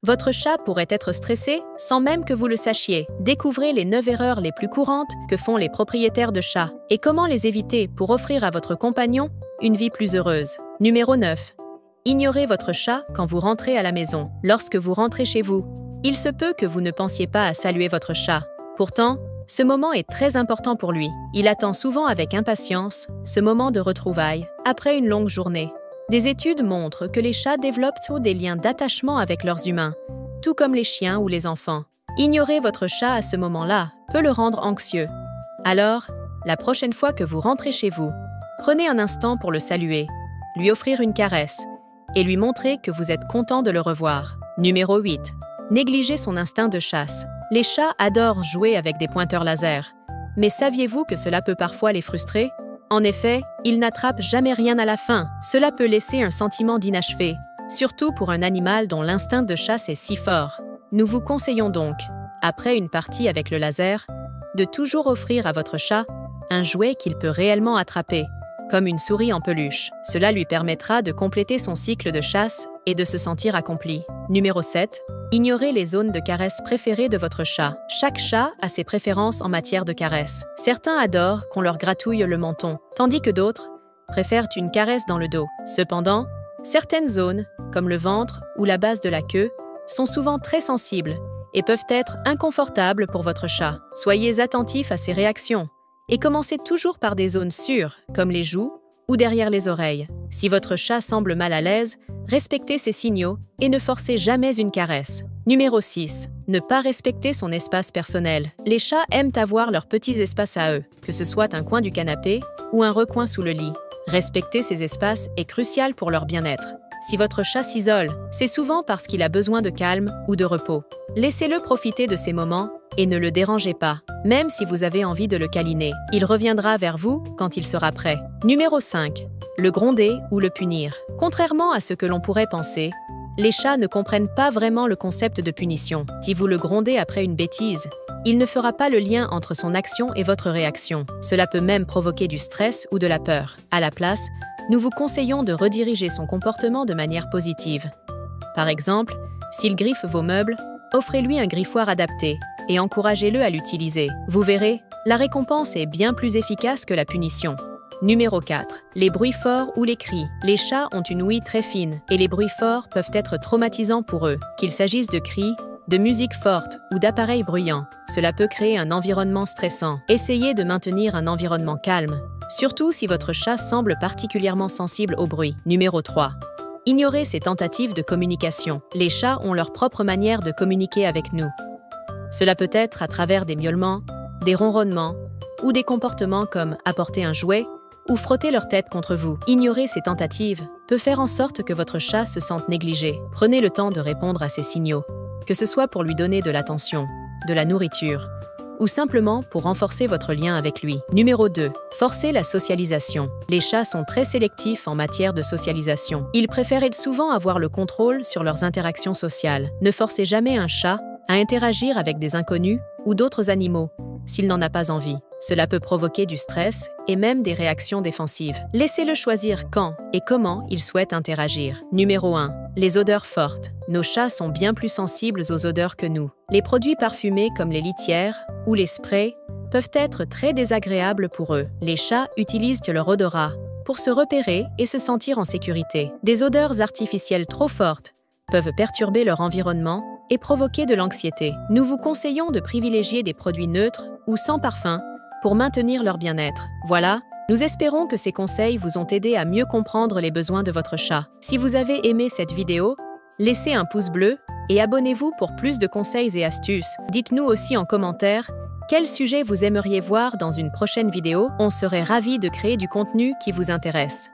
Votre chat pourrait être stressé sans même que vous le sachiez. Découvrez les 9 erreurs les plus courantes que font les propriétaires de chats et comment les éviter pour offrir à votre compagnon une vie plus heureuse. Numéro 9. Ignorez votre chat quand vous rentrez à la maison. Lorsque vous rentrez chez vous, il se peut que vous ne pensiez pas à saluer votre chat. Pourtant, ce moment est très important pour lui. Il attend souvent avec impatience ce moment de retrouvailles après une longue journée. Des études montrent que les chats développent des liens d'attachement avec leurs humains, tout comme les chiens ou les enfants. Ignorer votre chat à ce moment-là peut le rendre anxieux. Alors, la prochaine fois que vous rentrez chez vous, prenez un instant pour le saluer, lui offrir une caresse et lui montrer que vous êtes content de le revoir. Numéro 8. Négligez son instinct de chasse. Les chats adorent jouer avec des pointeurs laser. Mais saviez-vous que cela peut parfois les frustrer? En effet, ils n'attrapent jamais rien à la fin. Cela peut laisser un sentiment d'inachevé, surtout pour un animal dont l'instinct de chasse est si fort. Nous vous conseillons donc, après une partie avec le laser, de toujours offrir à votre chat un jouet qu'il peut réellement attraper, comme une souris en peluche. Cela lui permettra de compléter son cycle de chasse et de se sentir accompli. Numéro 7. Ignorez les zones de caresse préférées de votre chat. Chaque chat a ses préférences en matière de caresse. Certains adorent qu'on leur gratouille le menton, tandis que d'autres préfèrent une caresse dans le dos. Cependant, certaines zones, comme le ventre ou la base de la queue, sont souvent très sensibles et peuvent être inconfortables pour votre chat. Soyez attentifs à ses réactions et commencez toujours par des zones sûres, comme les joues ou derrière les oreilles. Si votre chat semble mal à l'aise, respectez ses signaux et ne forcez jamais une caresse. Numéro 6. Ne pas respecter son espace personnel. Les chats aiment avoir leurs petits espaces à eux, que ce soit un coin du canapé ou un recoin sous le lit. Respecter ces espaces est crucial pour leur bien-être. Si votre chat s'isole, c'est souvent parce qu'il a besoin de calme ou de repos. Laissez-le profiter de ces moments et ne le dérangez pas, même si vous avez envie de le câliner. Il reviendra vers vous quand il sera prêt. Numéro 5. Le gronder ou le punir. Contrairement à ce que l'on pourrait penser, les chats ne comprennent pas vraiment le concept de punition. Si vous le grondez après une bêtise, il ne fera pas le lien entre son action et votre réaction. Cela peut même provoquer du stress ou de la peur. À la place, nous vous conseillons de rediriger son comportement de manière positive. Par exemple, s'il griffe vos meubles, offrez-lui un griffoir adapté et encouragez-le à l'utiliser. Vous verrez, la récompense est bien plus efficace que la punition. Numéro 4. Les bruits forts ou les cris. Les chats ont une ouïe très fine et les bruits forts peuvent être traumatisants pour eux. Qu'il s'agisse de cris, de musique forte ou d'appareils bruyants, cela peut créer un environnement stressant. Essayez de maintenir un environnement calme, surtout si votre chat semble particulièrement sensible au bruit. Numéro 3. Ignorez ces tentatives de communication. Les chats ont leur propre manière de communiquer avec nous. Cela peut être à travers des miaulements, des ronronnements ou des comportements comme apporter un jouet ou frotter leur tête contre vous. Ignorer ces tentatives peut faire en sorte que votre chat se sente négligé. Prenez le temps de répondre à ces signaux, que ce soit pour lui donner de l'attention, de la nourriture, ou simplement pour renforcer votre lien avec lui. Numéro 2. Forcer la socialisation. Les chats sont très sélectifs en matière de socialisation. Ils préfèrent souvent avoir le contrôle sur leurs interactions sociales. Ne forcez jamais un chat à interagir avec des inconnus ou d'autres animaux s'il n'en a pas envie. Cela peut provoquer du stress et même des réactions défensives. Laissez-le choisir quand et comment il souhaite interagir. Numéro 1. Les odeurs fortes. Nos chats sont bien plus sensibles aux odeurs que nous. Les produits parfumés comme les litières ou les sprays peuvent être très désagréables pour eux. Les chats utilisent leur odorat pour se repérer et se sentir en sécurité. Des odeurs artificielles trop fortes peuvent perturber leur environnement et provoquer de l'anxiété. Nous vous conseillons de privilégier des produits neutres ou sans parfum pour maintenir leur bien-être. Voilà, nous espérons que ces conseils vous ont aidé à mieux comprendre les besoins de votre chat. Si vous avez aimé cette vidéo, laissez un pouce bleu et abonnez-vous pour plus de conseils et astuces. Dites-nous aussi en commentaire quel sujet vous aimeriez voir dans une prochaine vidéo. On serait ravis de créer du contenu qui vous intéresse.